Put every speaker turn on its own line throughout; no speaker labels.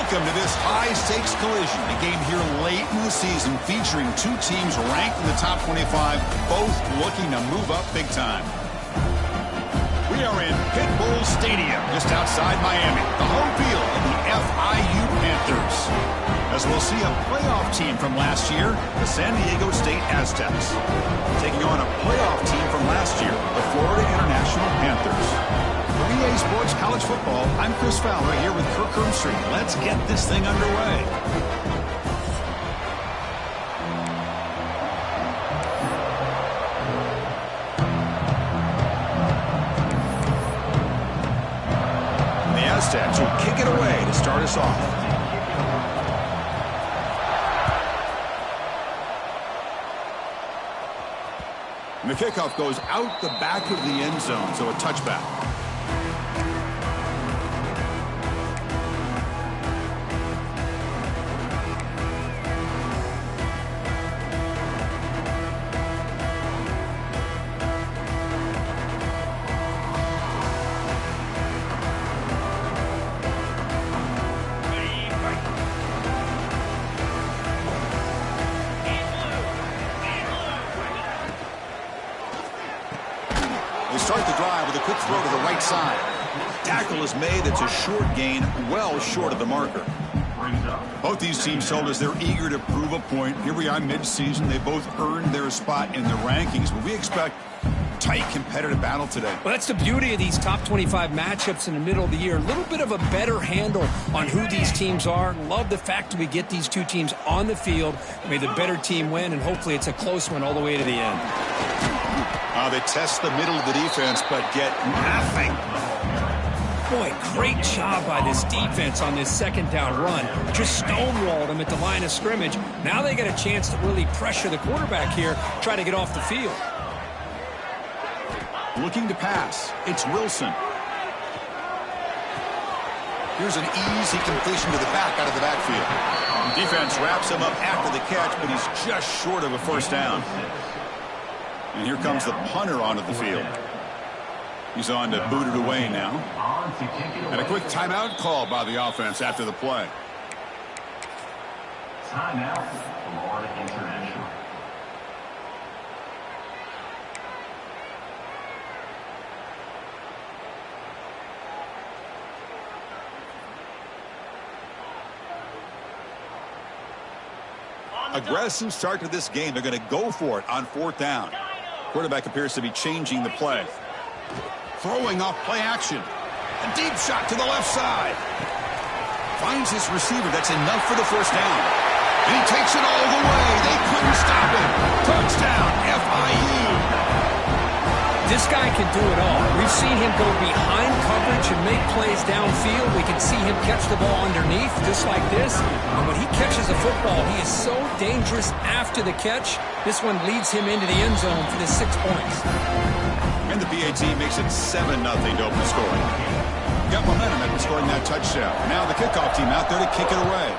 Welcome to this high-stakes collision, a game here late in the season featuring two teams ranked in the top 25, both looking to move up big time. We are in Pit Bull Stadium, just outside Miami, the home field of the FIU Panthers. As we'll see a playoff team from last year, the San Diego State Aztecs, taking on a playoff team from last year, the Florida International Panthers. For EA Sports College Football, I'm Chris Fowler here with Kirk Hermstreet. Let's get this thing underway. And the Aztecs will kick it away to start us off. And the kickoff goes out the back of the end zone, so a touchback. They start the drive with a quick throw to the right side. Tackle is made. It's a short gain, well short of the marker. Both these teams told us they're eager to prove a point. Here we are mid-season. They both earned their spot in the rankings, but we expect tight competitive battle today.
Well, that's the beauty of these top 25 matchups in the middle of the year. A little bit of a better handle on who these teams are. Love the fact that we get these two teams on the field. May the better team win, and hopefully it's a close one all the way to the end.
They test the middle of the defense, but get nothing.
Boy, great job by this defense on this second down run. Just stonewalled them at the line of scrimmage. Now they get a chance to really pressure the quarterback here, try to get off the field.
Looking to pass. It's Wilson. Here's an easy completion to the back out of the backfield. Defense wraps him up after the catch, but he's just short of a first down. And here comes the punter onto the field. He's on to boot it away now. And a quick timeout call by the offense after the play.
Timeout, Florida International.
Aggressive start to this game. They're going to go for it on fourth down. Quarterback appears to be changing the play. Throwing off play action. A deep shot to the left side. Finds his receiver. That's enough for the first down. And he takes it all the way. They couldn't stop him. Touchdown, FIU.
This guy can do it all. We've seen him go behind coverage and make plays downfield. We can see him catch the ball underneath just like this. And when he catches a football, he is so dangerous after the catch. This one leads him into the end zone for the 6 points.
And the PAT makes it 7-0 to open scoring. Got momentum after scoring that touchdown. Now the kickoff team out there to kick it away.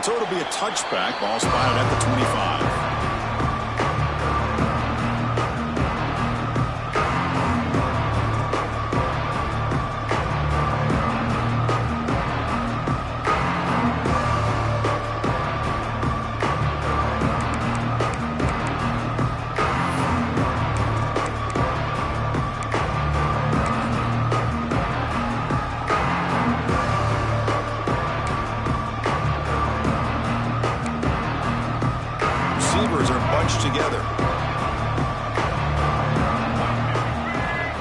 So it'll be a touchback. Ball spotted at the 25. Receivers are bunched together.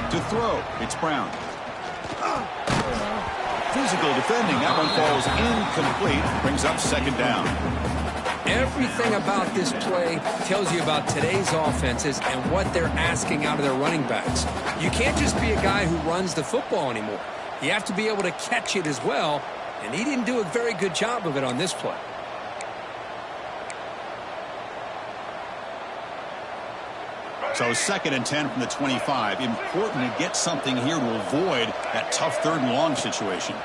To throw, it's Brown. Physical defending. That one falls incomplete. Brings up second down.
Everything about this play tells you about today's offenses and what they're asking out of their running backs. You can't just be a guy who runs the football anymore. You have to be able to catch it as well, and he didn't do a very good job of it on this play.
So 2nd and 10 from the 25. Important to get something here to avoid that tough 3rd and long situation.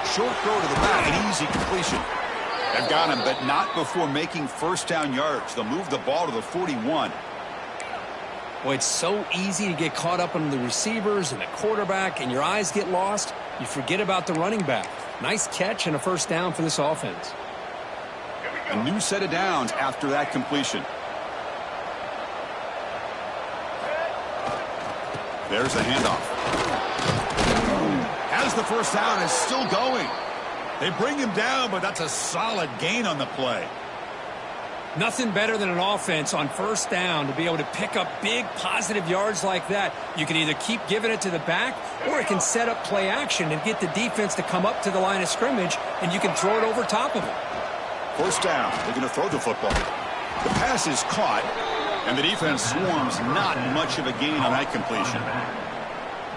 Short throw to the back, an easy completion. They've got him, but not before making first down yards. They'll move the ball to the 41.
Well, it's so easy to get caught up on the receivers and the quarterback, and your eyes get lost. You forget about the running back. Nice catch and a first down for this offense.
A new set of downs after that completion. There's the handoff. As the first down is still going. They bring him down, but that's a solid gain on the play.
Nothing better than an offense on first down to be able to pick up big positive yards like that. You can either keep giving it to the back, or it can set up play action and get the defense to come up to the line of scrimmage, and you can throw it over top of them.
First down. They're going to throw the football. The pass is caught, and the defense swarms. Not much of a gain on that completion.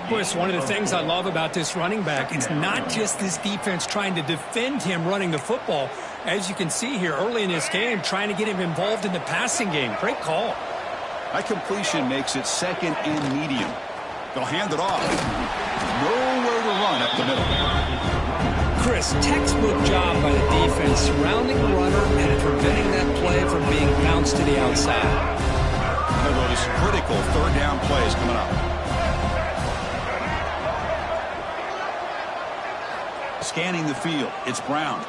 Boy, it's one of the things I love about this running back. It's not just this defense trying to defend him running the football. As you can see here early in this game, trying to get him involved in the passing game. Great call.
That completion makes it second and medium. They'll hand it off. Nowhere to run up the middle.
Chris, textbook job by the defense surrounding the runner and preventing that play from being bounced to the outside.
One of those critical third down plays coming up. Scanning the field, it's Brown,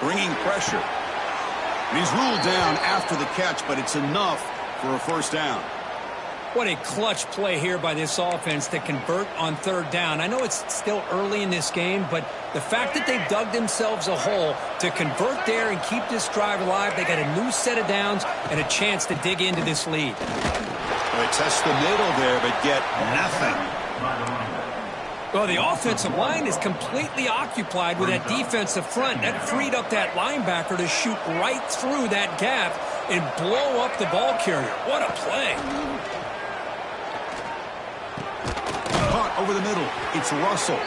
bringing pressure. And he's ruled down after the catch, but it's enough for a first down.
What a clutch play here by this offense to convert on third down. I know it's still early in this game, but the fact that they've dug themselves a hole to convert there and keep this drive alive, they got a new set of downs and a chance to dig into this lead.
Well, they test the middle there, but get nothing.
Well, the offensive line is completely occupied with that defensive front. That freed up that linebacker to shoot right through that gap and blow up the ball carrier. What a play.
Caught over the middle. It's Russell.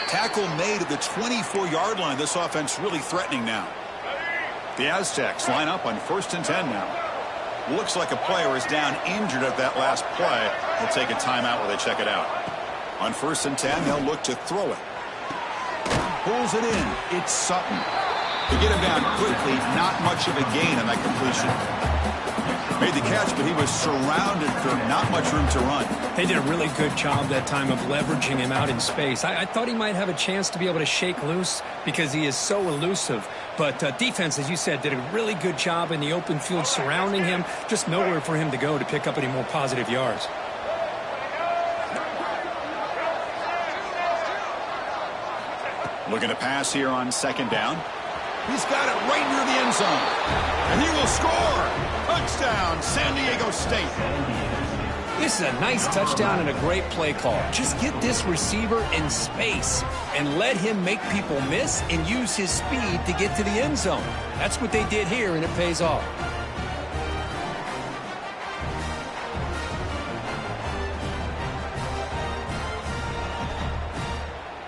Tackle made at the 24-yard line. This offense really threatening now. The Aztecs line up on 1st and 10 now. Looks like a player is down injured at that last play. They'll take a timeout while they check it out. On 1st and 10, they'll look to throw it. Pulls it in. It's Sutton. To get him down quickly, not much of a gain on that completion. Made the catch, but he was surrounded for not much room to run.
They did a really good job that time of leveraging him out in space. I thought he might have a chance to be able to shake loose because he is so elusive. But defense, as you said, did a really good job in the open field surrounding him. Just nowhere for him to go to pick up any more positive yards.
Looking to pass here on 2nd down. He's got it right near the end zone. And he will score. Touchdown, San Diego State.
This is a nice touchdown and a great play call. Just get this receiver in space and let him make people miss and use his speed to get to the end zone. That's what they did here, and it pays off.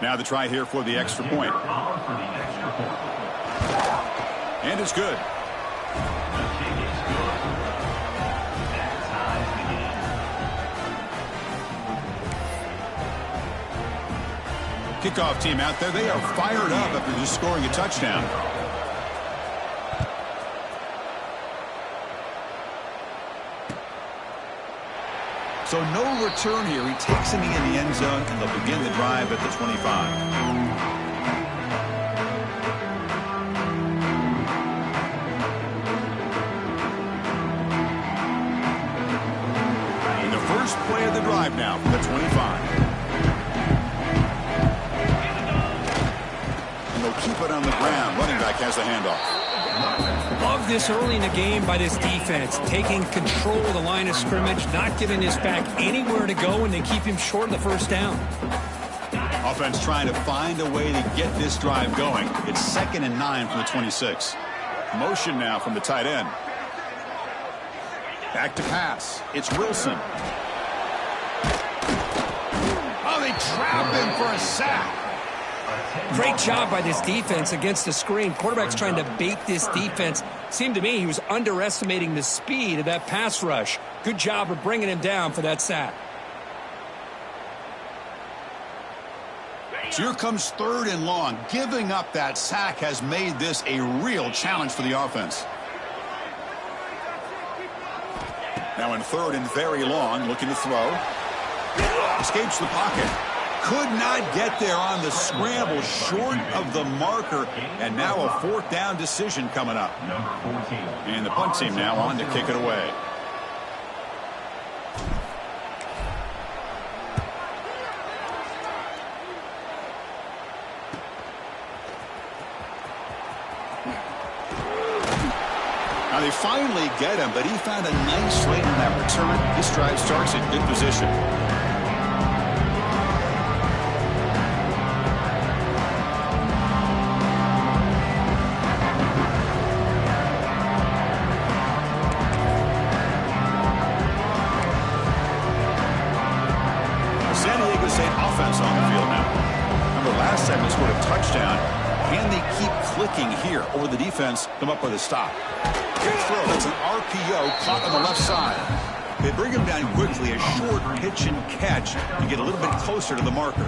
Now the try here for the extra point. And it's good. Kickoff team out there. They are fired up after just scoring a touchdown. So no return here. He takes him in the end zone, and they'll begin the drive at the 25. The first play of the drive now for the 25. And they'll keep it on the ground. Running back has the handoff.
Love this early in the game by this defense, taking control of the line of scrimmage, not giving this back anywhere to go, and they keep him short of the first down.
Offense trying to find a way to get this drive going. It's 2nd and 9 from the 26. Motion now from the tight end. Back to pass. It's Wilson. Oh, they trap him for a sack.
Great job by this defense against the screen. Quarterback's trying to bait this defense. Seemed to me he was underestimating the speed of that pass rush. Good job of bringing him down for that sack.
So here comes 3rd and long. Giving up that sack has made this a real challenge for the offense. Now in third and very long, looking to throw. Escapes the pocket. Could not get there on the scramble, short of the marker. And now a 4th down decision coming up. And the punt team now on to kick it away. Now they finally get him, but he found a nice lane in that return. This drive starts in good position. Offense on the field now. Remember, last time they scored a touchdown. Can they keep clicking here, or will the defense come up with a stop? Good throw. That's an RPO caught on the left side. They bring him down quickly, a short pitch and catch to get a little bit closer to the marker.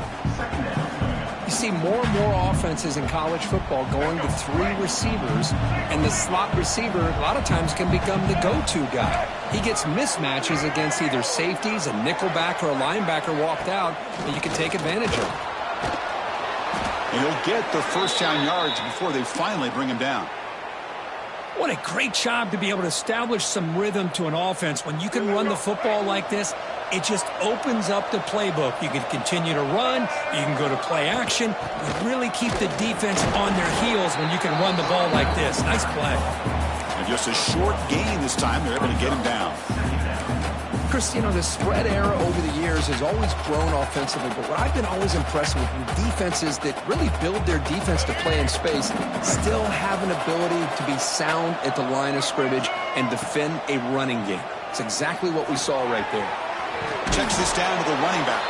You see more and more offenses in college football going to 3 receivers, and the slot receiver a lot of times can become the go-to guy. He gets mismatches against either safeties, a nickelback, or a linebacker walked out that you can take advantage of.
And he'll get the first down yards before they finally bring him down.
What a great job to be able to establish some rhythm to an offense. When you can run the football like this, it just opens up the playbook. You can continue to run. You can go to play action. You really keep the defense on their heels when you can run the ball like this. Nice play.
And just a short gain this time. They're able to get him down.
Chris, you know, the spread era over the years has always grown offensively, but what I've been always impressed with defenses that really build their defense to play in space still have an ability to be sound at the line of scrimmage and defend a running game. It's exactly what we saw right there.
Checks this down to the running back.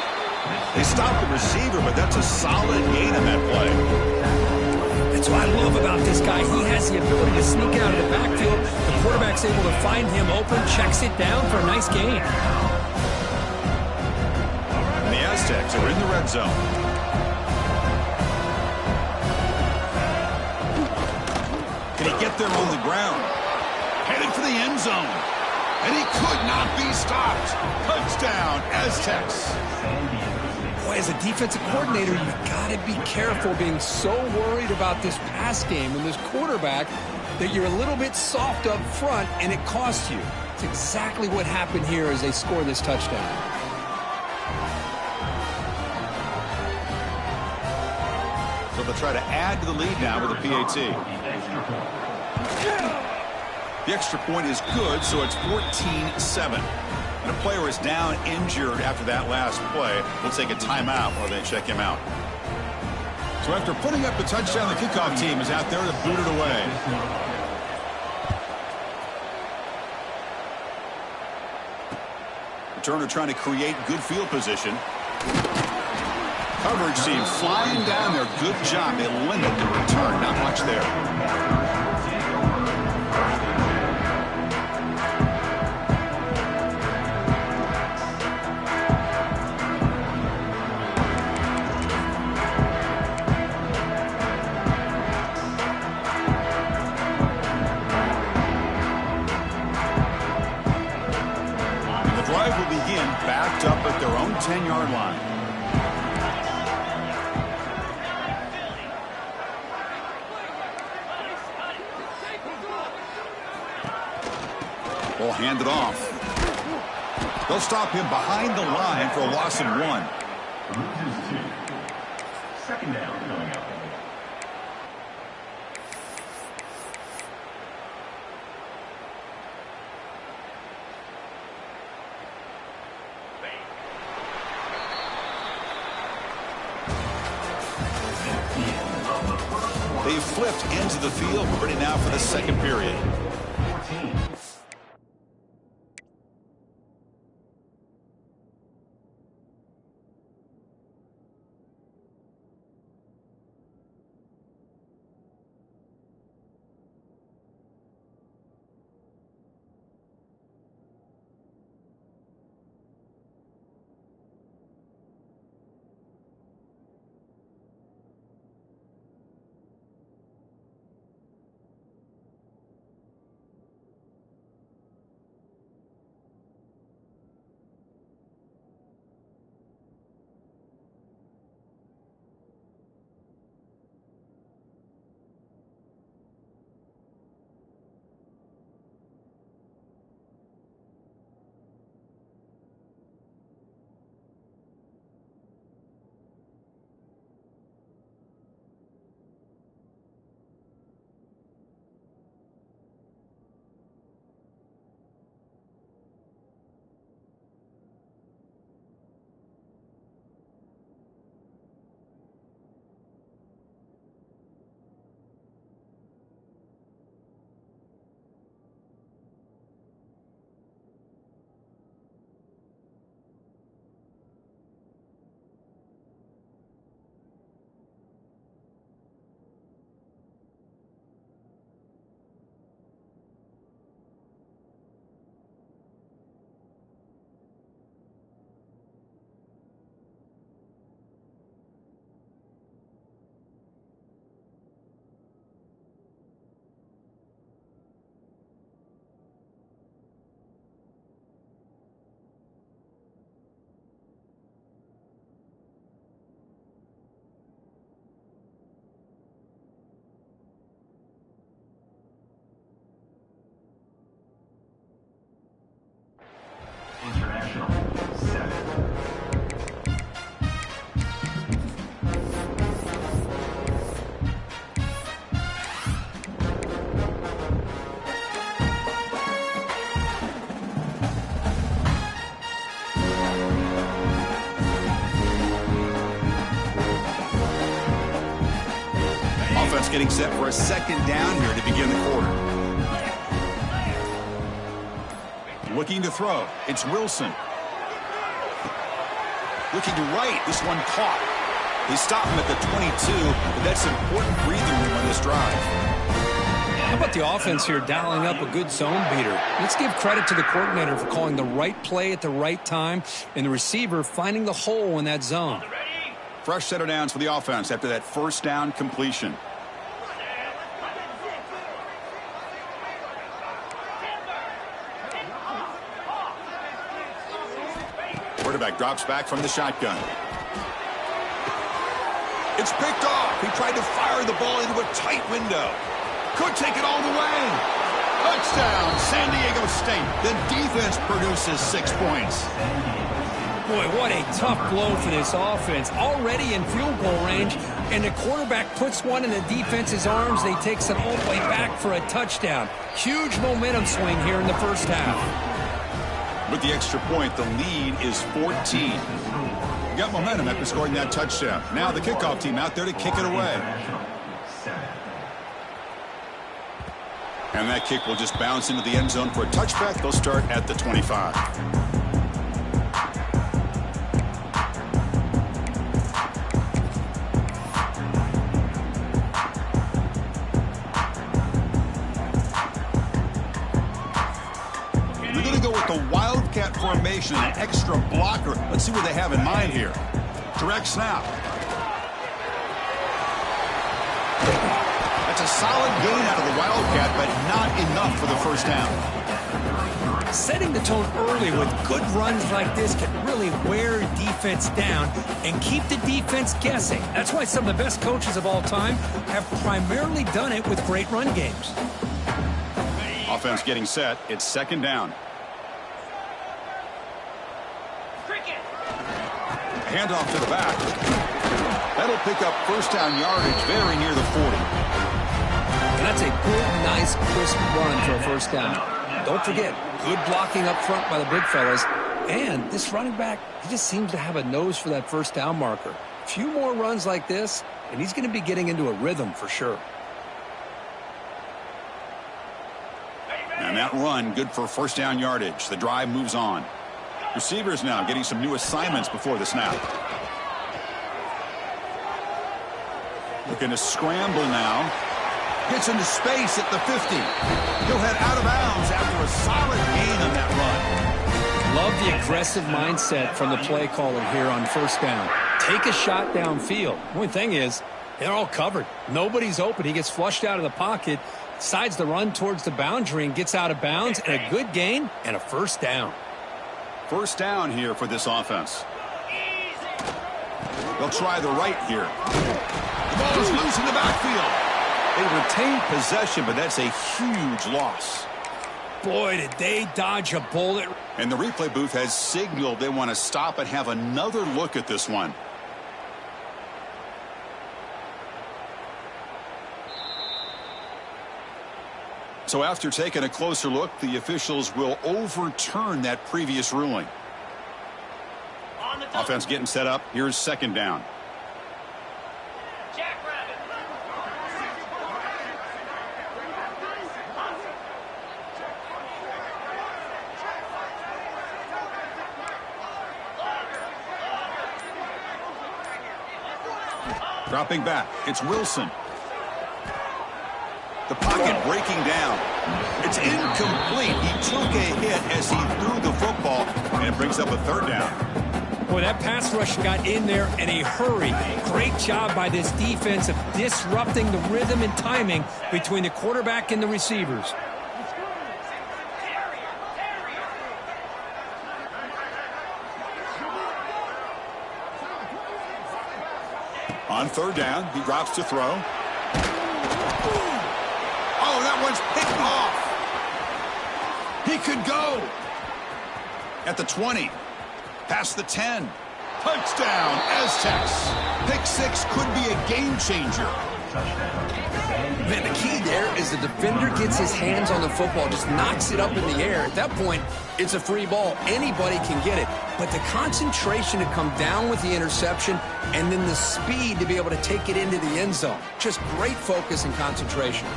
They stop the receiver, but that's a solid gain on that play.
That's what I love about this guy. He has the ability to sneak out of the backfield. The quarterback's able to find him open, checks it down for a nice gain.
And the Aztecs are in the red zone. Can he get there on the ground? Headed for the end zone. And he could not be stopped. Touchdown, Aztecs.
Boy, as a defensive coordinator, you've got to be careful being so worried about this pass game and this quarterback that you're a little bit soft up front and it costs you. It's exactly what happened here as they score this touchdown.
So they'll try to add to the lead now with a PAT. The extra point is good, so it's 14-7. And a player is down injured after that last play. We'll take a timeout while they check him out. So after putting up the touchdown, the kickoff team is out there to boot it away. Returner trying to create good field position. Coverage team flying down there. Good job. They limit the return. Not much there. Backed up at their own 10-yard line. Ball handed off. They'll stop him behind the line for a loss of 1.
Second down coming up.
They flipped into the field. We're ready now for the second period.
14.
getting set for a second down here to begin the quarter. Looking to throw. It's Wilson. Looking to right. This one caught. They stop him at the 22, but that's important breathing room on this drive.
How about the offense here dialing up a good zone beater? Let's give credit to the coordinator for calling the right play at the right time and the receiver finding the hole in that zone.
Fresh set of downs for the offense after that first down completion. Quarterback drops back from the shotgun. It's picked off. He tried to fire the ball into a tight window. Could take it all the way. Touchdown, San Diego State. The defense produces 6 points.
Boy, what a tough blow for this offense. Already in field goal range, and the quarterback puts one in the defense's arms. They takes it all the way back for a touchdown. Huge momentum swing here in the first half.
With the extra point, the lead is 14. Got momentum after scoring that touchdown. Now the kickoff team out there to kick it away. And that kick will just bounce into the end zone for a touchback. They'll start at the 25. We're going to go with the Wildcat formation, an extra blocker. Let's see what they have in mind here. Direct snap. That's a solid gain out of the Wildcat, but not enough for the first down.
Setting the tone early with good runs like this can really wear defense down and keep the defense guessing. That's why some of the best coaches of all time have primarily done it with great run games.
Offense getting set. It's second down. Handoff to the back. That'll pick up first down yardage very near the 40.
And that's a good, nice, crisp run for a first down. Don't forget, good blocking up front by the big fellas. And this running back, he just seems to have a nose for that first down marker. A few more runs like this, and he's going to be getting into a rhythm for sure.
And that run, good for first down yardage. The drive moves on. Receivers now getting some new assignments before the snap. Looking to scramble now. Gets into space at the 50. He'll head out of bounds after a solid gain on that run.
Love the aggressive mindset from the play caller here on first down. Take a shot downfield. The only thing is, they're all covered. Nobody's open. He gets flushed out of the pocket, decides to run towards the boundary and gets out of bounds, and a good gain and a first down.
First down here for this offense. They'll try the right here. The ball is loose in the backfield. They retain possession, but that's a huge loss.
Boy, did they dodge a bullet.
And the replay booth has signaled they want to stop and have another look at this one. So after taking a closer look, the officials will overturn that previous ruling. Offense getting set up. Here's second down. Dropping back. It's Wilson. The pocket breaking down. It's incomplete. He took a hit as he threw the football, and it brings up a third down.
Boy, that pass rush got in there in a hurry. Great job by this defense of disrupting the rhythm and timing between the quarterback and the receivers.
On third down, he drops to throw. Oh, that one's picked off. He could go. At the 20. Past the 10. Touchdown, Aztecs. Pick six could be a game changer.
Man, the key there is the defender gets his hands on the football, just knocks it up in the air. At that point, it's a free ball. Anybody can get it. But the concentration to come down with the interception and then the speed to be able to take it into the end zone. Just great focus and concentration.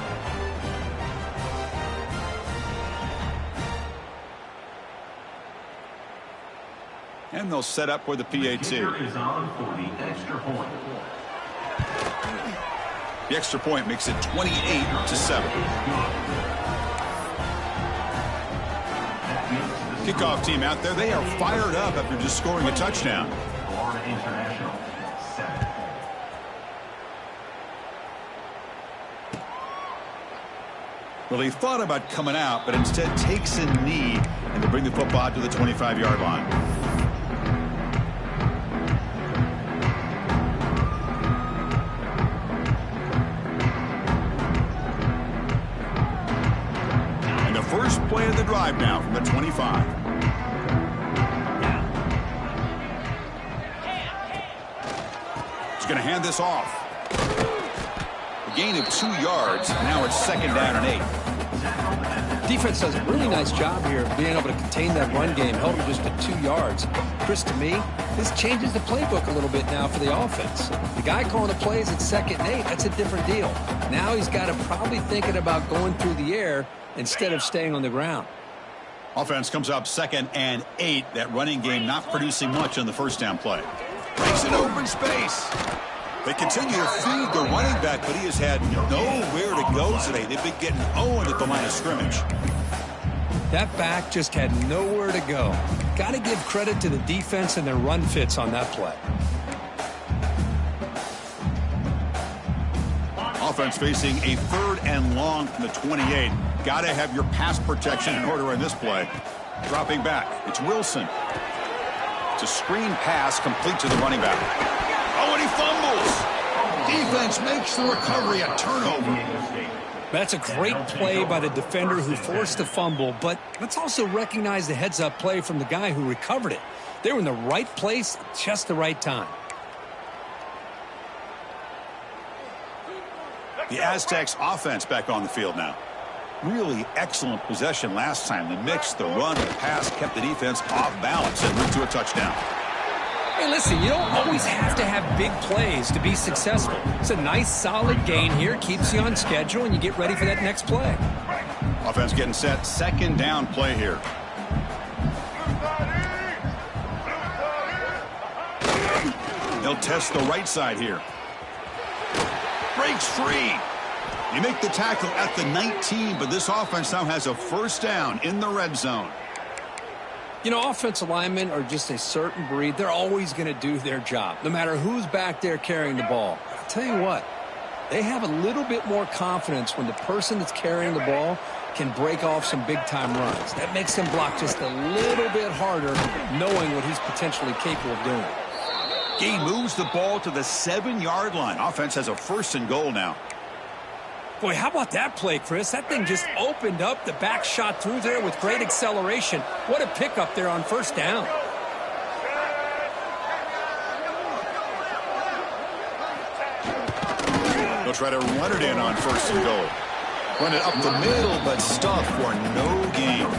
And they'll set up for the PAT.
Is on for the extra point.
The extra point makes it 28-7. Kickoff team out there, they are fired up after just scoring a touchdown.
Florida International, 7.
Well, he thought about coming out, but instead takes a knee and to bring the football out to the 25-yard line. First play of the drive now from the 25. He's going to hand this off. A gain of 2 yards. Now it's 2nd down and 8.
Defense does a really nice job here of being able to contain that run game, held him just to 2 yards. Chris, to me, this changes the playbook a little bit now for the offense. The guy calling the plays at 2nd and 8, that's a different deal. Now he's got to probably thinking about going through the air instead of staying on the ground.
Offense comes up 2nd and 8. That running game not producing much on the first down play. Breaks an open space. They continue to feed the running back, but he has had nowhere to go today. They've been getting owned at the line of scrimmage.
That back just had nowhere to go. Got to give credit to the defense and their run fits on that play.
Offense facing a 3rd and long from the 28. Got to have your pass protection in order in this play. Dropping back. It's Wilson. It's a screen pass complete to the running back. Oh, and he fumbles. Defense makes the recovery a turnover.
That's a great play by the defender who forced the fumble, but let's also recognize the heads-up play from the guy who recovered it. They were in the right place at just the right time.
The Aztecs offense back on the field now. Really excellent possession last time. The mix, the run, the pass kept the defense off balance and went to a touchdown.
Hey, listen, you don't always have to have big plays to be successful. It's a nice, solid gain here. Keeps you on schedule, and you get ready for that next play.
Offense getting set. 2nd down play here. They'll test the right side here. Breaks free. You make the tackle at the 19, but this offense now has a 1st down in the red zone.
You know, offensive linemen are just a certain breed. They're always going to do their job, no matter who's back there carrying the ball. I'll tell you what, they have a little bit more confidence when the person that's carrying the ball can break off some big-time runs. That makes them block just a little bit harder, knowing what he's potentially capable of doing.
He moves the ball to the 7-yard line. Offense has a 1st and goal now.
Boy, how about that play, Chris? That thing just opened up. The back shot through there with great acceleration. What a pickup there on 1st down.
They'll try to run it in on 1st and goal. Run it up the middle, but stuff for no gain.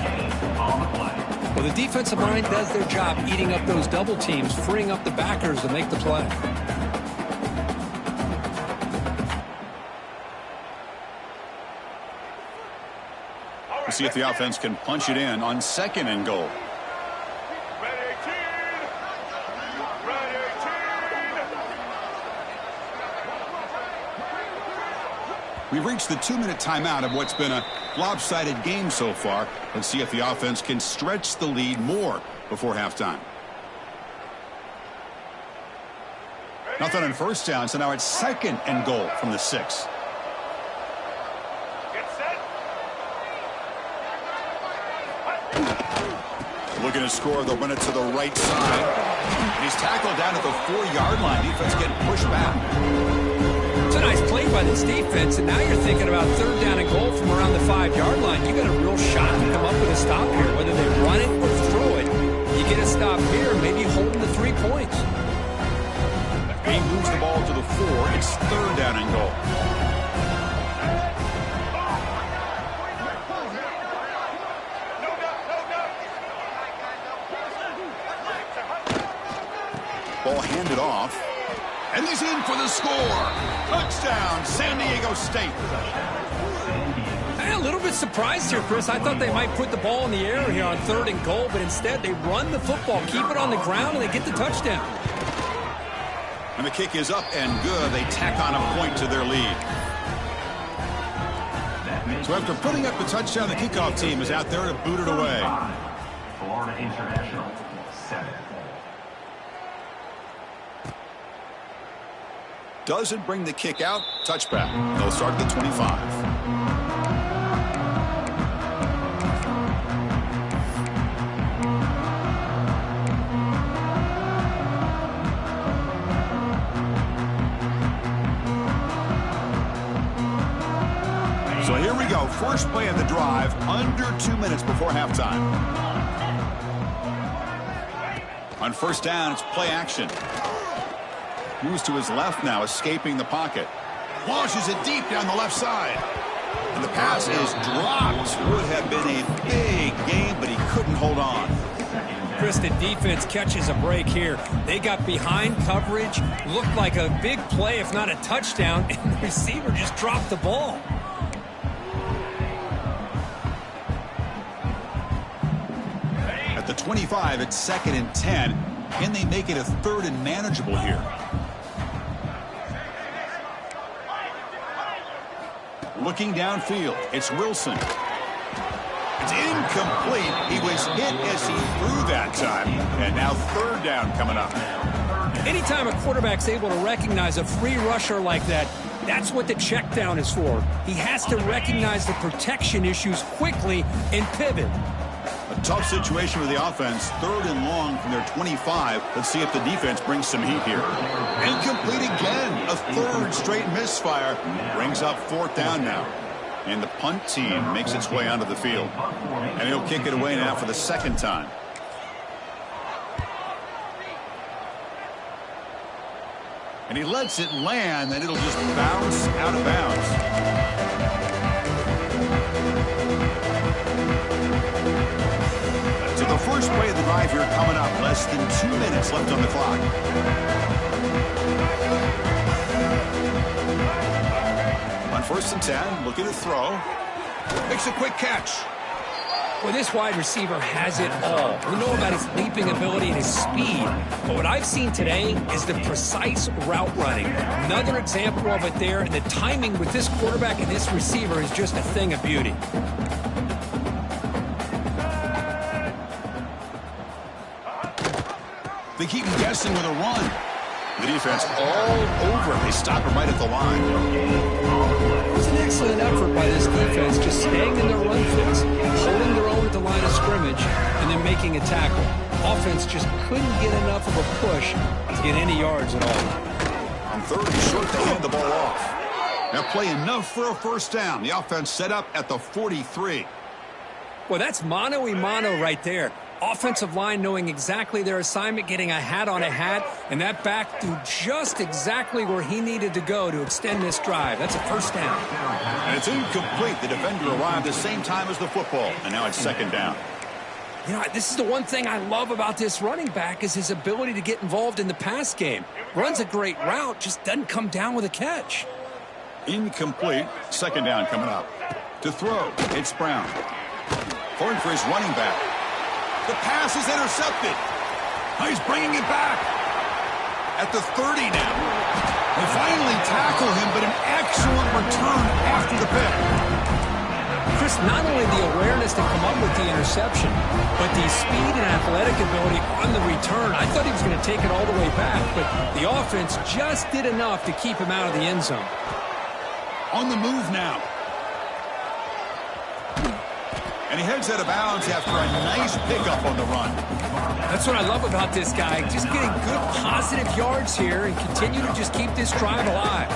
Well, the defensive line does their job eating up those double teams, freeing up the backers to make the play.
We'll see if the offense can punch it in on 2nd and goal. We've reached the 2-minute timeout of what's been a lopsided game so far. Let's see if the offense can stretch the lead more before halftime. Nothing on 1st down, so now it's 2nd and goal from the 6. Looking to score, they'll run it to the right side. And he's tackled down at the 4-yard line. Defense getting pushed back.
It's a nice play by this defense, and now you're thinking about 3rd down and goal from around the 5-yard line. You got a real shot to come up with a stop here. Whether they run it or throw it, you get a stop here, maybe holding the 3 points.
He moves the ball to the 4. It's 3rd down and goal. Ball handed off. And he's in for the score. Touchdown, San Diego State.
A little bit surprised here, Chris. I thought they might put the ball in the air here on 3rd and goal, but instead they run the football, keep it on the ground, and they get the touchdown.
And the kick is up and good. They tack on a point to their lead. So after putting up the touchdown, the kickoff team is out there to boot it away.
Florida International 7.
Doesn't bring the kick out. Touchback. They'll start at the 25. So here we go. First play of the drive, under 2 minutes before halftime. On first down, it's play action. Moves to his left now, escaping the pocket. Launches it deep down the left side. And the pass is dropped. Would have been a big game, but he couldn't hold on.
Chris, the defense catches a break here. They got behind coverage, looked like a big play, if not a touchdown, and the receiver just dropped the ball.
At the 25, it's 2nd and 10. Can they make it a 3rd and manageable here? Looking downfield, it's Wilson. It's incomplete. He was hit as he threw that time. And now 3rd down coming up.
Anytime a quarterback's able to recognize a free rusher like that, that's what the check down is for. He has to recognize the protection issues quickly and pivot.
A tough situation for the offense. 3rd and long from their 25. Let's see if the defense brings some heat here. Incomplete again. A 3rd straight misfire. Brings up 4th down now. And the punt team makes its way onto the field. And he'll kick it away now for the 2nd time. And he lets it land, and it'll just bounce out of bounds. So the first play of the drive here coming up. Less than 2 minutes left on the clock. On 1st and 10, looking to throw. Makes a quick catch.
Well, this wide receiver has it all. We know about his leaping ability and his speed. But what I've seen today is the precise route running. Another example of it there. And the timing with this quarterback and this receiver is just a thing of beauty.
They keep him guessing with a run. The defense all over him. They stop him right at the line.
It was an excellent effort by this defense, just staying in their run fix, holding their own at the line of scrimmage, and then making a tackle. Offense just couldn't get enough of a push to get any yards at all.
On 3rd and short, they hand the ball off. Now play enough for a 1st down. The offense set up at the 43.
Well, that's mano-a-mano right there. Offensive line knowing exactly their assignment, getting a hat on a hat, and that back threw just exactly where he needed to go to extend this drive. That's a 1st down.
And it's incomplete. The defender arrived the same time as the football, and now it's 2nd down.
You know, this is the one thing I love about this running back is his ability to get involved in the pass game. Runs a great route, just doesn't come down with a catch.
Incomplete. 2nd down coming up. To throw, it's Brown. Forward for his running back. The pass is intercepted. He's bringing it back. At the 30 now. They finally tackle him, but an excellent return after the pick.
Chris, not only the awareness to come up with the interception, but the speed and athletic ability on the return. I thought he was going to take it all the way back, but the offense just did enough to keep him out of the end zone.
On the move now. And he heads out of bounds after a nice pickup on the run.
That's what I love about this guy. Just getting good positive yards here and continue to just keep this drive alive.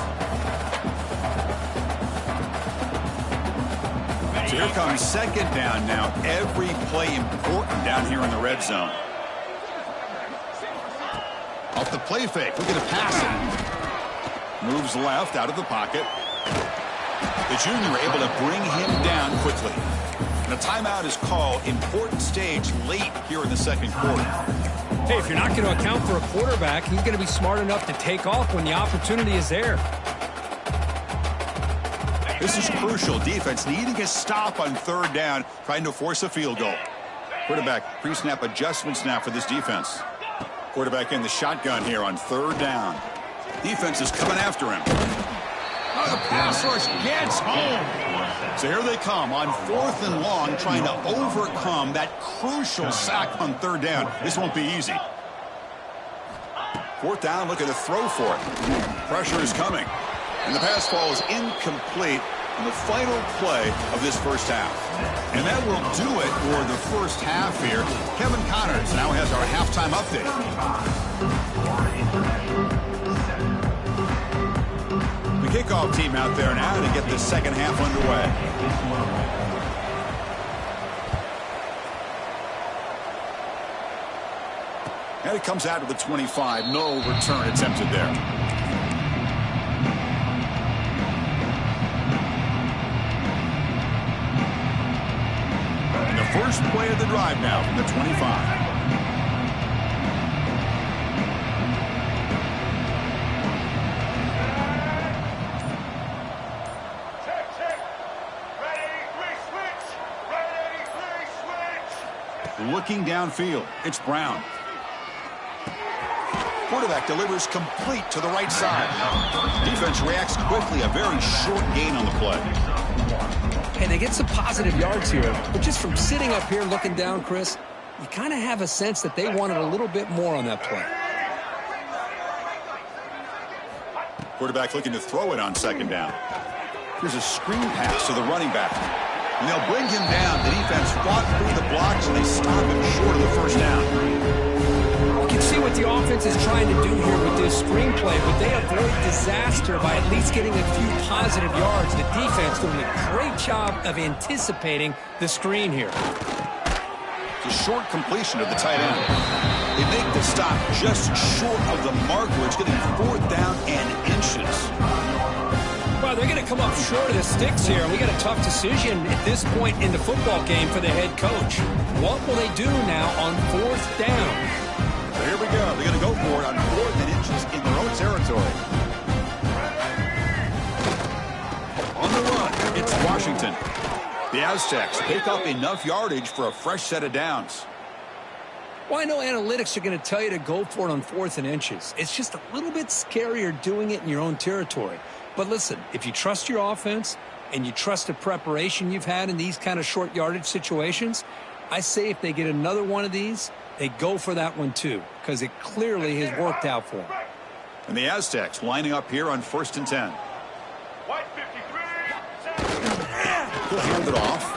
So here comes 2nd down now. Every play important down here in the red zone. Off the play fake. Look at the pass. Moves left out of the pocket. The junior able to bring him down quickly. And a timeout is called. Important stage late here in the second quarter.
Hey, if you're not going to account for a quarterback, he's going to be smart enough to take off when the opportunity is there.
This is crucial. Defense needing a stop on third down, trying to force a field goal. Quarterback pre-snap adjustments now for this defense. Quarterback in the shotgun here on third down. Defense is coming after him. The pass rush gets home. So here they come on 4th and long, trying to overcome that crucial sack on third down. This won't be easy. 4th down, looking to throw for it. Pressure is coming. And the pass ball is incomplete in the final play of this first half. And that will do it for the first half here. Kevin Connors now has our halftime update. The kickoff team out there now to get the second half underway. And it comes out to the 25. No return attempted there. And the first play of the drive now from the 25. Looking downfield, it's Brown. Quarterback delivers complete to the right side. Defense reacts quickly, a very short gain on the play.
Hey, they get some positive yards here, but just from sitting up here looking down, Chris, you kind of have a sense that they wanted a little bit more on that play.
Quarterback looking to throw it on second down. Here's a screen pass to the running back. And they'll bring him down. The defense fought through the blocks, and they stop him short of the first down.
You can see what the offense is trying to do here with this screenplay, but they avoid disaster by at least getting a few positive yards. The defense doing a great job of anticipating the screen here.
It's a short completion of the tight end. They make the stop just short of the marker. It's getting 4th down and inches.
Well, they're going to come up short of the sticks here, and we got a tough decision at this point in the football game for the head coach. What will they do now on 4th down?
So here we go. They're going to go for it on 4th and inches in their own territory. On the run, it's Washington. The Aztecs pick up enough yardage for a fresh set of downs.
Well, I know analytics are going to tell you to go for it on 4th and inches. It's just a little bit scarier doing it in your own territory. But listen, if you trust your offense and you trust the preparation you've had in these kind of short yardage situations, I say if they get another one of these, they go for that one too, because it clearly has worked out for them.
And the Aztecs lining up here on 1st and 10. He'll hand it off.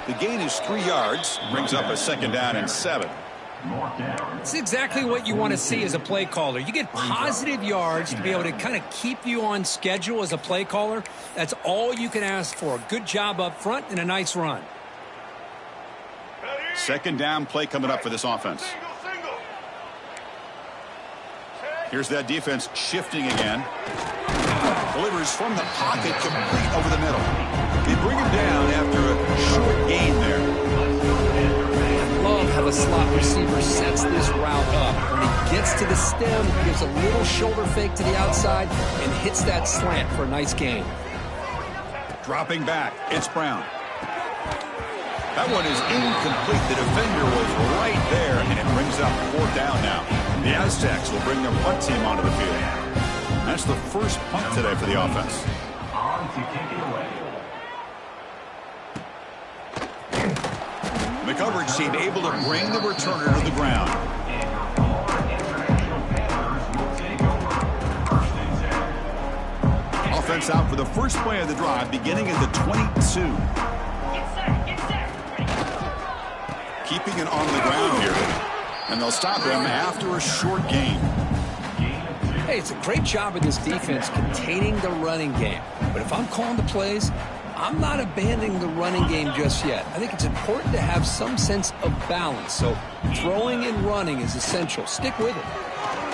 The gain is 3 yards, brings up a second down and 7.
It's exactly what you want to see as a play caller. You get positive yards to be able to kind of keep you on schedule as a play caller. That's all you can ask for. Good job up front and a nice run.
Second down play coming up for this offense. Here's that defense shifting again. Delivers from the pocket, complete over the middle. They bring him down after a short gain there.
Love how the slot receiver sets this route up. When he gets to the stem, he gives a little shoulder fake to the outside and hits that slant for a nice gain.
Dropping back, it's Brown. That one is incomplete. The defender was right there, and it brings up 4th down now. The Aztecs will bring their punt team onto the field. That's the first punt today for the offense.
On to kick it away.
The coverage team able to bring the returner to the ground. Offense out for the first play of the drive, beginning at the 22. Keeping it on the ground here. And they'll stop him after a short gain.
Hey, it's a great job of this defense containing the running game. But if I'm calling the plays, I'm not abandoning the running game just yet. I think it's important to have some sense of balance. So throwing and running is essential. Stick with it.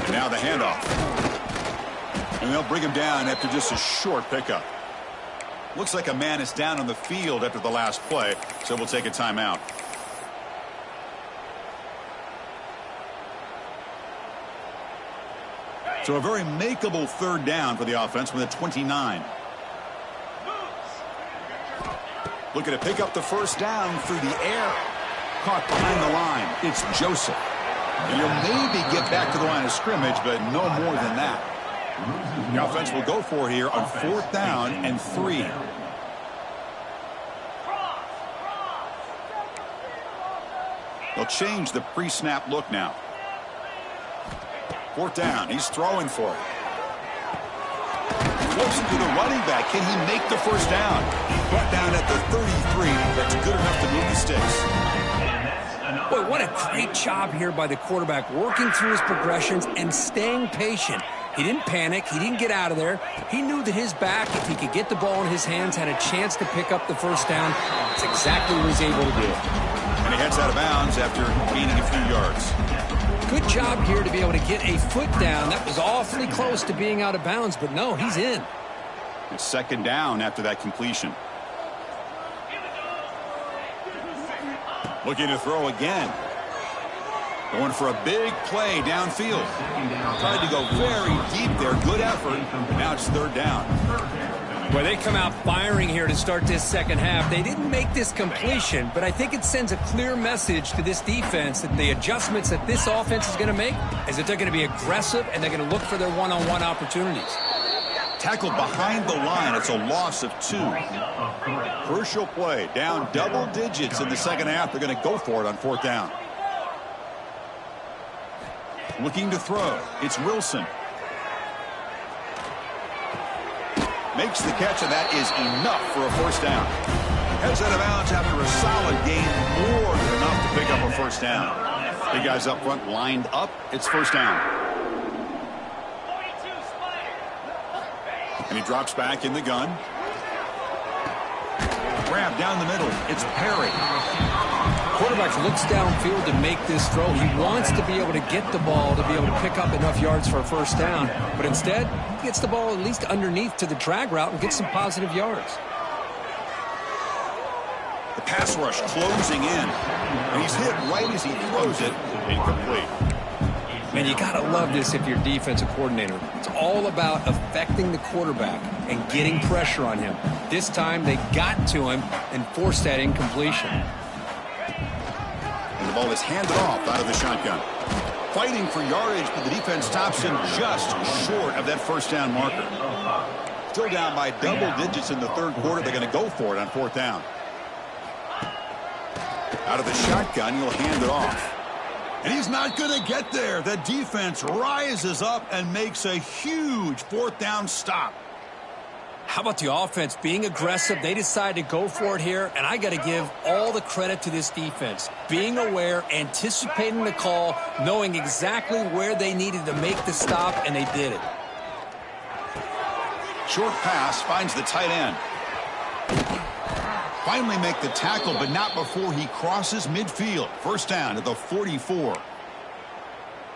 And now the handoff. And they'll bring him down after just a short pickup. Looks like a man is down on the field after the last play, so we'll take a timeout. So a very makeable third down for the offense with a 29. Looking to pick up the first down through the air. Caught behind the line. It's Joseph. And you'll maybe get back to the line of scrimmage, but no more than that. The offense will go for it here on 4th down and 3. They'll change the pre-snap look now. 4th down. He's throwing for it. Flips it to the running back. Can he make the first down? Brought down at the 33. That's good enough to move the sticks.
Boy, what a great job here by the quarterback, working through his progressions and staying patient. He didn't panic. He didn't get out of there. He knew that his back, if he could get the ball in his hands, had a chance to pick up the first down. That's exactly what he was able to do.
And he heads out of bounds after gaining a few yards.
Good job here to be able to get a foot down. That was awfully close to being out of bounds, but no, he's in.
It's 2nd down after that completion. Looking to throw again. Going for a big play downfield. Tried to go very deep there. Good effort. Now it's 3rd down.
Well, they come out firing here to start this second half. They didn't make this completion, but I think it sends a clear message to this defense that the adjustments that this offense is going to make is that they're going to be aggressive and they're going to look for their one-on-one opportunities.
Tackled behind the line. It's a loss of 2. Crucial play. Down double digits in the second half. They're going to go for it on 4th down. Looking to throw. It's Wilson. Makes the catch, and that is enough for a first down. Heads out of bounds after a solid gain. More than enough to pick up a first down. Big guys up front lined up. It's 1st down. And he drops back in the gun. Grab down the middle. It's Perry.
Quarterback looks downfield to make this throw. He wants to be able to get the ball to be able to pick up enough yards for a first down. But instead, he gets the ball at least underneath to the drag route and gets some positive yards.
The pass rush closing in. And he's hit right as he throws it. Incomplete.
Man, you got to love this if you're a defensive coordinator. It's all about affecting the quarterback and getting pressure on him. This time, they got to him and forced that incompletion.
And the ball is handed off out of the shotgun. Fighting for yardage, but the defense stops him just short of that first down marker. Still down by double digits in the 3rd quarter. They're going to go for it on 4th down. Out of the shotgun, he'll hand it off. And he's not going to get there. The defense rises up and makes a huge 4th down stop.
How about the offense being aggressive? They decide to go for it here, and I got to give all the credit to this defense. Being aware, anticipating the call, knowing exactly where they needed to make the stop, and they did it.
Short pass finds the tight end. Finally make the tackle, but not before he crosses midfield. First down at the 44.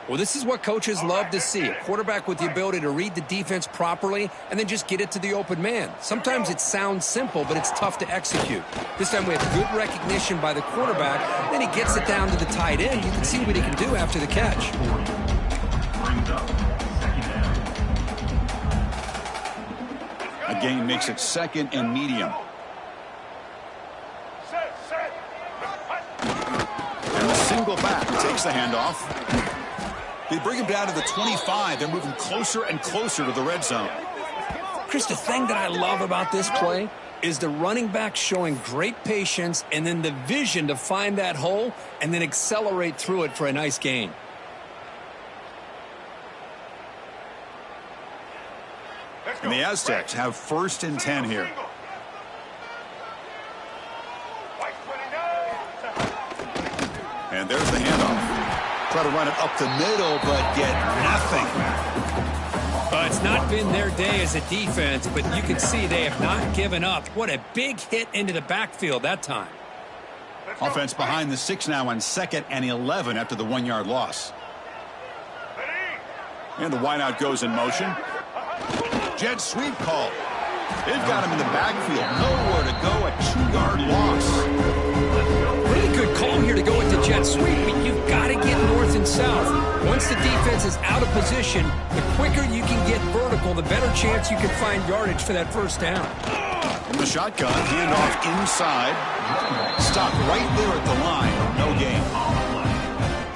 Well, this is what coaches love to see. A quarterback with the ability to read the defense properly and then just get it to the open man. Sometimes it sounds simple, but it's tough to execute. This time we have good recognition by the quarterback. Then he gets it down to the tight end. You can see what he can do after the catch.
A gain makes it 2nd and medium. And the single back takes the handoff. They bring him down to the 25. They're moving closer and closer to the red zone.
Chris, the thing that I love about this play is the running back showing great patience and then the vision to find that hole and then accelerate through it for a nice gain.
And the Aztecs have 1st and 10 here. And there's the handoff. Try to run it up the middle, but get nothing.
It's not been their day as a defense, but you can see they have not given up. What a big hit into the backfield that time.
Offense behind the 6 now on 2nd and 11 after the 1-yard loss. And the wideout goes in motion. Jet sweep call. They've got him in the backfield. Nowhere to go. A 2-yard loss.
Really good call here to go with the jet sweep, but you've got to get north and south. Once the defense is out of position, the quicker you can get vertical, the better chance you can find yardage for that first down.
From the shotgun, handoff inside. Stopped right there at the line. No gain.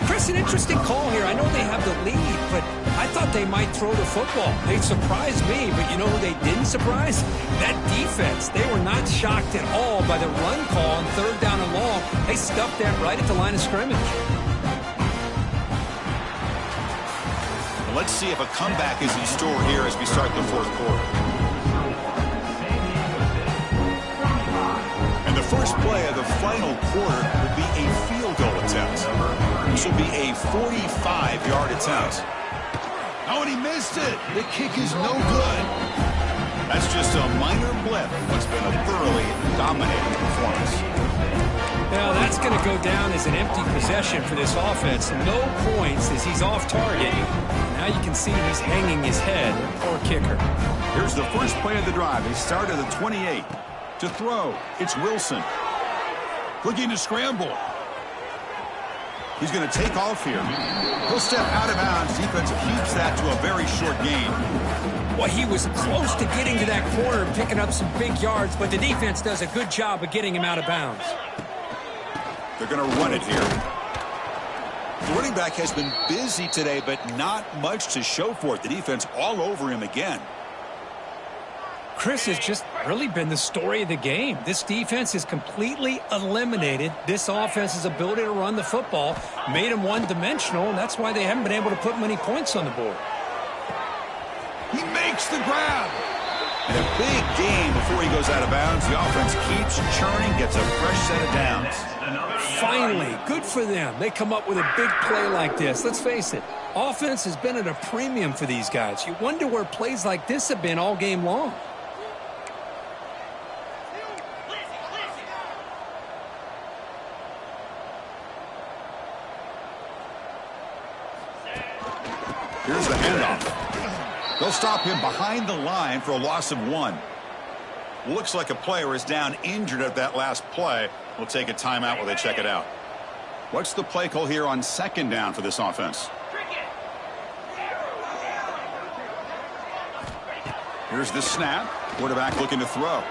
Chris, an interesting call here. I know they have the lead, but I thought they might throw the football. They surprised me, but you know who they didn't surprise? That defense. They were not shocked at all by the run call on 3rd down and long. They stuffed that right at the line of scrimmage.
Well, let's see if a comeback is in store here as we start the 4th quarter. And the first play of the final quarter will be a field goal attempt. This will be a 45-yard attempt. Oh, and he missed it. The kick is no good. That's just a minor blip. What's been a thoroughly dominating performance.
Now, that's going to go down as an empty possession for this offense. No points as he's off target. Now you can see he's hanging his head. Poor kicker.
Here's the first play of the drive. They start at the 28. To throw, it's Wilson. Looking to scramble. He's going to take off here. He'll step out of bounds. Defense keeps that to a very short gain.
Well, he was close to getting to that corner and picking up some big yards, but the defense does a good job of getting him out of bounds.
They're going to run it here. The running back has been busy today, but not much to show for it. The defense all over him again.
Chris, has just really been the story of the game. This defense has completely eliminated this offense's ability to run the football, made them one-dimensional, and that's why they haven't been able to put many points on the board.
He makes the grab. And a big gain before he goes out of bounds. The offense keeps churning, gets a fresh set of downs.
Finally, good for them. They come up with a big play like this. Let's face it, offense has been at a premium for these guys. You wonder where plays like this have been all game long.
Here's the handoff. They'll stop him behind the line for a loss of 1. Looks like a player is down injured at that last play. We'll take a timeout while they check it out. What's the play call here on 2nd down for this offense? Here's the snap. Quarterback looking to throw.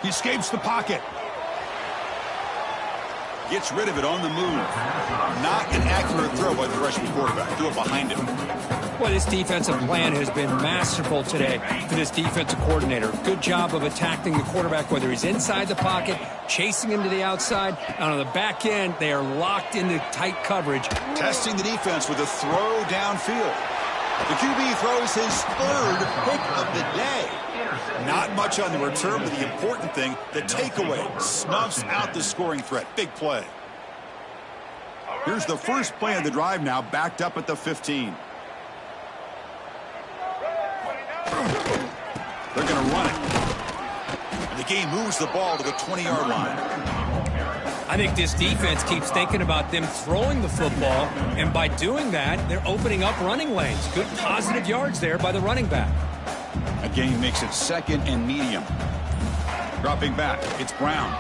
He escapes the pocket. Gets rid of it on the move. Not an accurate throw by the freshman quarterback. Threw it behind him.
Well, this defensive plan has been masterful today for this defensive coordinator. Good job of attacking the quarterback, whether he's inside the pocket, chasing him to the outside, and on the back end, they are locked into tight coverage.
Testing the defense with a throw downfield. The QB throws his 3rd pick of the day. Not much on the return, but the important thing, the takeaway, snuffs out the scoring threat. Big play. Here's the first play of the drive now, backed up at the 15. They're going to run it. And the game moves the ball to the 20-yard line.
I think this defense keeps thinking about them throwing the football, and by doing that, they're opening up running lanes. Good positive yards there by the running back.
A gain makes it 2nd and medium. Dropping back, it's Brown.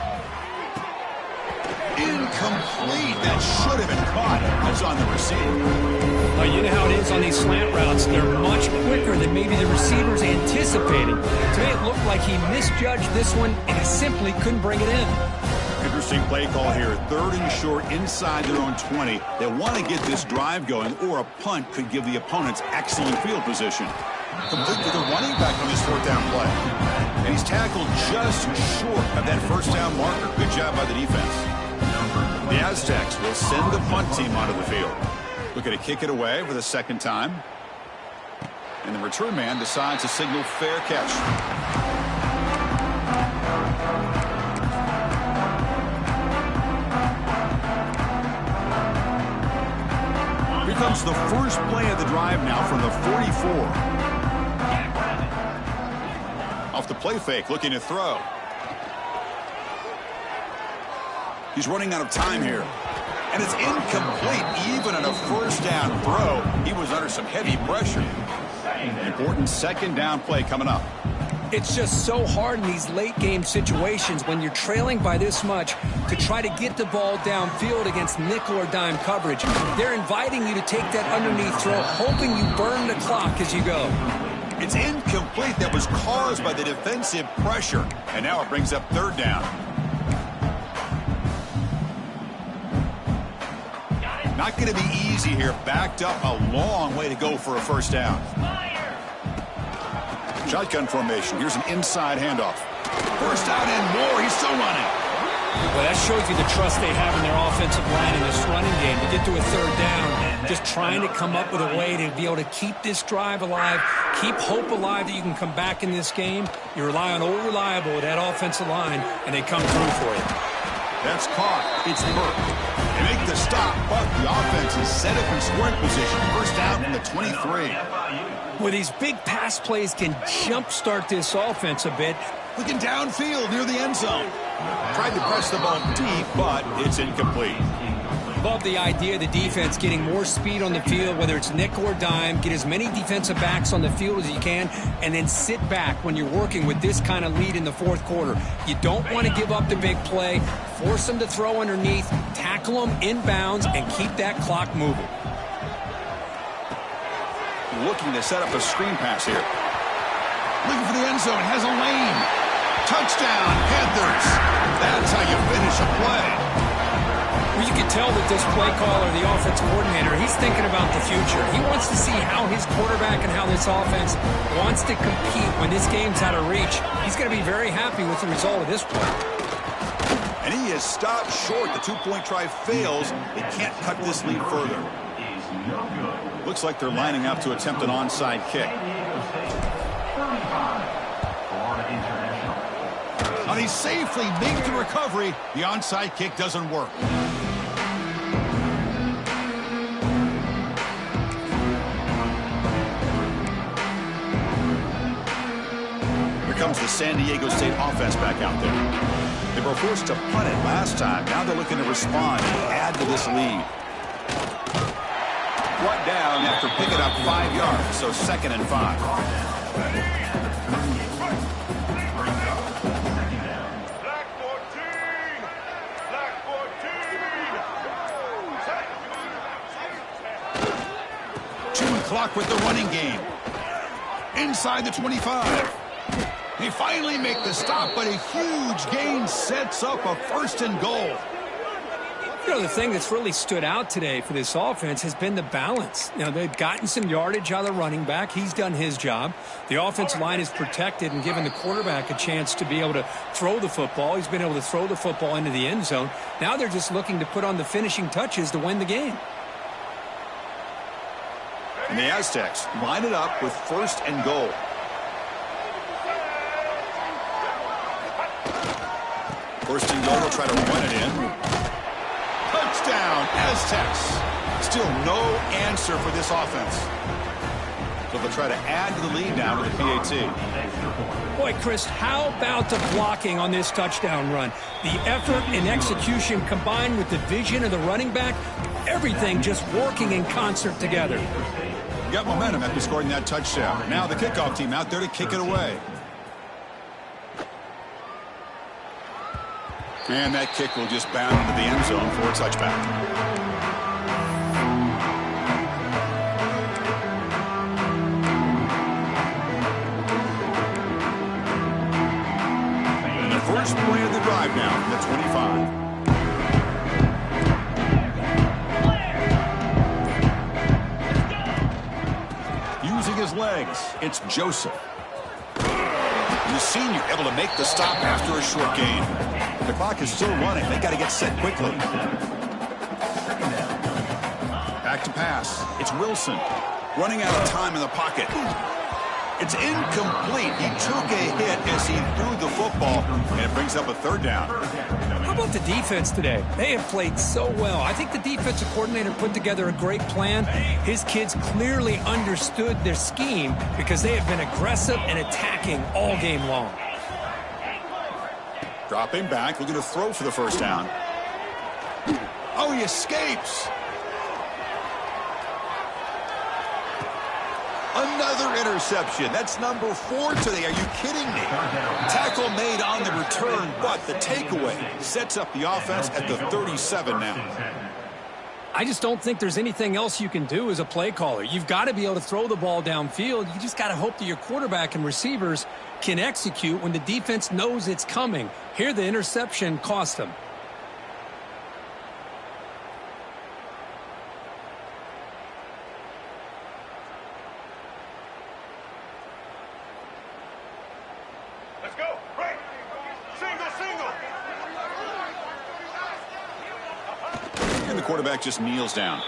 Incomplete. That should have been caught. That's on the receiver.
You know how it is on these slant routes. They're much quicker than maybe the receivers anticipated. To me, it looked like he misjudged this one, and he simply couldn't bring it in.
Interesting play call here. 3rd and short inside their own 20. They want to get this drive going, or a punt could give the opponents excellent field position. Complete with the running back on this 4th down play. And he's tackled just short of that 1st down marker. Good job by the defense. The Aztecs will send the punt team onto the field. Looking to kick it away for the 2nd time. And the return man decides to signal fair catch. Here comes the first play of the drive now from the 44. Off the play fake, looking to throw. He's running out of time here. And it's incomplete. Even on a first down throw, he was under some heavy pressure. Important second down play coming up.
It's just so hard in these late game situations when you're trailing by this much to try to get the ball downfield against nickel or dime coverage. They're inviting you to take that underneath throw, hoping you burn the clock as you go.
It's incomplete. That was caused by the defensive pressure. And now it brings up third down. Not going to be easy here. Backed up a long way to go for a first down. Shotgun formation. Here's an inside handoff. First down and more. He's still running.
Well, that shows you the trust they have in their offensive line in this running game to get to a third down. Just trying to come up with a way to be able to keep this drive alive, keep hope alive that you can come back in this game. You rely on old reliable, that offensive line, and they come through for you.
That's caught. It's Burke. They make the stop, but the offense is set up in scoring position. First down from the 23.
Well, these big pass plays can jumpstart this offense a bit.
Looking downfield near the end zone. Tried to press the ball deep, but it's incomplete.
Love the idea of the defense getting more speed on the field, whether it's nickel or dime, get as many defensive backs on the field as you can, and then sit back when you're working with this kind of lead in the fourth quarter. You don't want to give up the big play, force them to throw underneath, tackle them inbounds, and keep that clock moving.
Looking to set up a screen pass here. Looking for the end zone. Has a lane. Touchdown, Panthers. That's how you finish a play.
Well, you can tell that this play caller, the offensive coordinator, he's thinking about the future. He wants to see how his quarterback and how this offense wants to compete when this game's out of reach. He's going to be very happy with the result of this play.
And he is stopped short. The two-point try fails. They can't cut this lead further. Looks like they're lining up to attempt an onside kick. Now he safely makes the recovery. The onside kick doesn't work. Here comes the San Diego State offense back out there. They were forced to punt it last time. Now they're looking to respond and add to this lead. Brought down after picking up 5 yards, so 2nd and 5. Chewing clock with the running game. Inside the 25. They finally make the stop, but a huge gain sets up a 1st and goal.
You know, the thing that's really stood out today for this offense has been the balance. You know, they've gotten some yardage out of the running back. He's done his job. The offensive line is protected and given the quarterback a chance to be able to throw the football. He's been able to throw the football into the end zone. Now they're just looking to put on the finishing touches to win the game.
And the Aztecs line it up with 1st and goal. First and goal, they'll try to run it in. Touchdown, Aztecs. Still no answer for this offense. So they'll try to add to the lead now with the PAT.
Boy, Chris, how about the blocking on this touchdown run? The effort and execution combined with the vision of the running back, everything just working in concert together.
Got momentum after scoring that touchdown. Now the kickoff team out there to kick it away. And that kick will just bound into the end zone for a touchback. And the first play of the drive now from the 25. Using his legs, it's Joseph. The senior able to make the stop after a short gain. The clock is still running. They got to get set quickly. Back to pass. It's Wilson. Running out of time in the pocket. It's incomplete. He took a hit as he threw the football, and it brings up a 3rd down.
How about the defense today? They have played so well. I think the defensive coordinator put together a great plan. His kids clearly understood their scheme because they have been aggressive and attacking all game long.
Dropping back, looking to throw for the first down. Oh, he escapes. Another interception. That's number 4 today. Are you kidding me? Tackle made on the return, but the takeaway sets up the offense at the 37 now.
I just don't think there's anything else you can do as a play caller. You've got to be able to throw the ball downfield. You just got to hope that your quarterback and receivers can execute when the defense knows it's coming. Here, the interception cost them.
Let's go. Right. Single.
And the quarterback just kneels down.